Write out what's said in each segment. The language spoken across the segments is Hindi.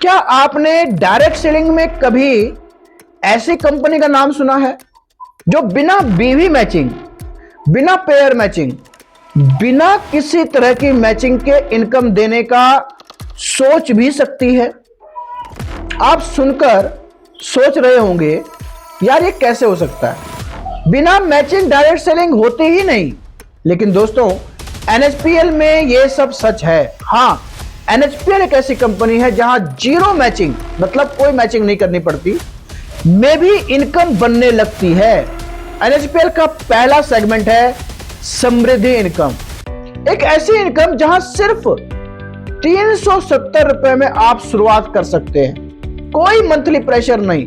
क्या आपने डायरेक्ट सेलिंग में कभी ऐसी कंपनी का नाम सुना है जो बिना बीवी मैचिंग, बिना पेयर मैचिंग, बिना किसी तरह की मैचिंग के इनकम देने का सोच भी सकती है? आप सुनकर सोच रहे होंगे यार ये कैसे हो सकता है, बिना मैचिंग डायरेक्ट सेलिंग होती ही नहीं। लेकिन दोस्तों, एनएचपीएल में ये सब सच है। हां, एनएचपीएल एक ऐसी कंपनी है जहां जीरो मैचिंग, मतलब कोई मैचिंग नहीं करनी पड़ती, में भी इनकम बनने लगती है। एनएचपीएल का पहला सेगमेंट है समृद्धि इनकम। एक ऐसी इनकम जहां सिर्फ 370 रुपए में आप शुरुआत कर सकते हैं। कोई मंथली प्रेशर नहीं,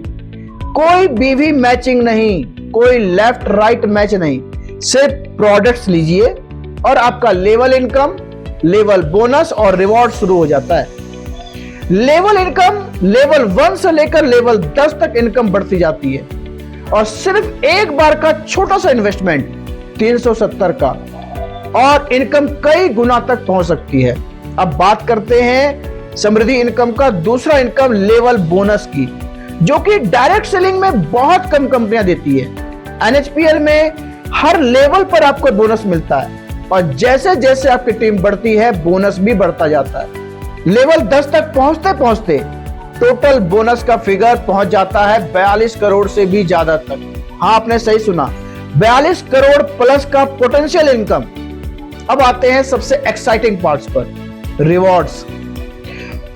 कोई बीवी मैचिंग नहीं, कोई लेफ्ट राइट मैच नहीं, सिर्फ प्रोडक्ट्स लीजिए और आपका लेवल इनकम, लेवल बोनस और रिवॉर्ड शुरू हो जाता है। लेवल इनकम लेवल 1 से लेकर लेवल 10 तक इनकम बढ़ती जाती है और सिर्फ एक बार का छोटा सा इन्वेस्टमेंट 370 का और इनकम कई गुना तक पहुंच सकती है। अब बात करते हैं समृद्धि इनकम का दूसरा इनकम लेवल बोनस की, जो कि डायरेक्ट सेलिंग में बहुत कम कंपनियां देती है। एनएचपीएल में हर लेवल पर आपको बोनस मिलता है और जैसे जैसे आपकी टीम बढ़ती है बोनस भी बढ़ता जाता है। लेवल 10 तक पहुंचते पहुंचते टोटल बोनस का फिगर पहुंच जाता है 42 करोड़ से भी ज्यादा तक। हाँ, आपने सही सुना, 42 करोड़ प्लस का पोटेंशियल इनकम। अब आते हैं सबसे एक्साइटिंग पार्ट्स पर, रिवॉर्ड्स।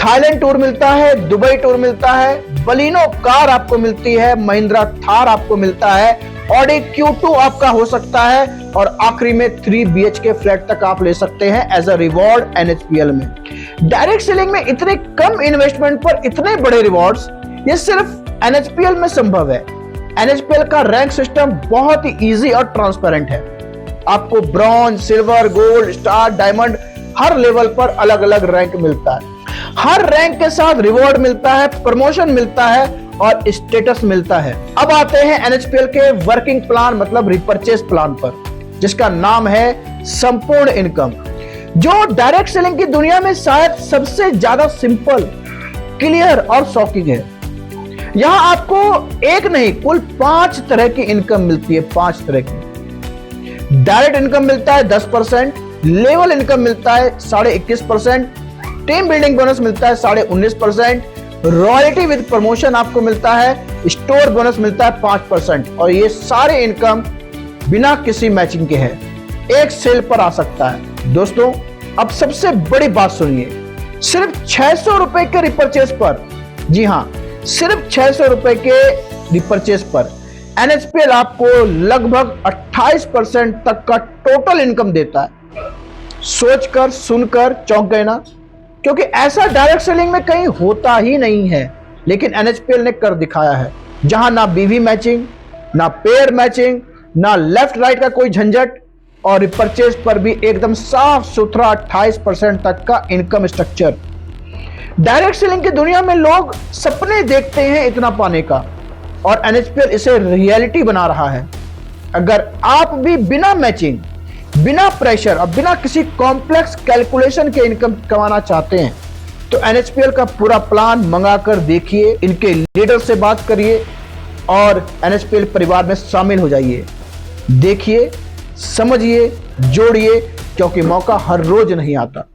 थाईलैंड टूर मिलता है, दुबई टूर मिलता है, बलिनो कार आपको मिलती है, महिंद्रा थार आपको मिलता है, ऑडी Q2 आपका हो सकता है और आखिरी में 3 BHK फ्लैट तक आप ले सकते हैं एज अ रिवॉर्ड एनएचपीएल में। डायरेक्ट सेलिंग में इतने कम इन्वेस्टमेंट पर इतने बड़े रिवॉर्ड्स, ये सिर्फ एनएचपीएल में संभव है। एनएचपीएल का रैंक सिस्टम बहुत ही इजी और ट्रांसपेरेंट है। आपको bronze, silver, gold, star, diamond, हर लेवल पर अलग अलग रैंक मिलता है। हर रैंक के साथ रिवॉर्ड मिलता है, प्रमोशन मिलता है और स्टेटस मिलता है। अब आते हैं एनएचपीएल के वर्किंग प्लान, मतलब रिपर्चेस प्लान पर, जिसका नाम है संपूर्ण इनकम, जो डायरेक्ट सेलिंग की दुनिया में शायद सबसे ज्यादा सिंपल, क्लियर और शॉकिंग है। यहां आपको एक नहीं कुल 5 तरह की इनकम मिलती है। 5 तरह की डायरेक्ट इनकम मिलता है 10%, लेवल इनकम मिलता है 21.5%, टीम बिल्डिंग बोनस मिलता है 19.5%, रॉयल्टी विद प्रमोशन आपको मिलता है, स्टोर बोनस मिलता है 5% और ये सारे इनकम बिना किसी मैचिंग के हैं, एक सेल पर आ सकता है। दोस्तों, अब सबसे बड़ी बात सुनिए, सिर्फ 600 रुपए के रिपर्चेस पर, जी हां, सिर्फ 600 रुपए के रिपर्चेस पर एनएचपीएल आपको लगभग 28% तक का टोटल इनकम देता है। सोचकर सुनकर चौंक गए ना, क्योंकि ऐसा डायरेक्ट सेलिंग में कहीं होता ही नहीं है, लेकिन एनएचपीएल ने कर दिखाया है। जहां ना बीवी मैचिंग, ना पेयर मैचिंग, ना लेफ्ट राइट का कोई झंझट और रिपर्चेस पर भी एकदम साफ सुथरा 28% तक का इनकम स्ट्रक्चर। डायरेक्ट सेलिंग की दुनिया में लोग सपने देखते हैं इतना पाने का और एनएचपीएल इसे रियलिटी बना रहा है। अगर आप भी बिना मैचिंग, बिना प्रेशर और बिना किसी कॉम्प्लेक्स कैलकुलेशन के इनकम कमाना चाहते हैं तो एनएचपीएल का पूरा प्लान मंगाकर देखिए, इनके लीडर से बात करिए और एनएचपीएल परिवार में शामिल हो जाइए। देखिए, समझिए, जोड़िए, क्योंकि मौका हर रोज नहीं आता।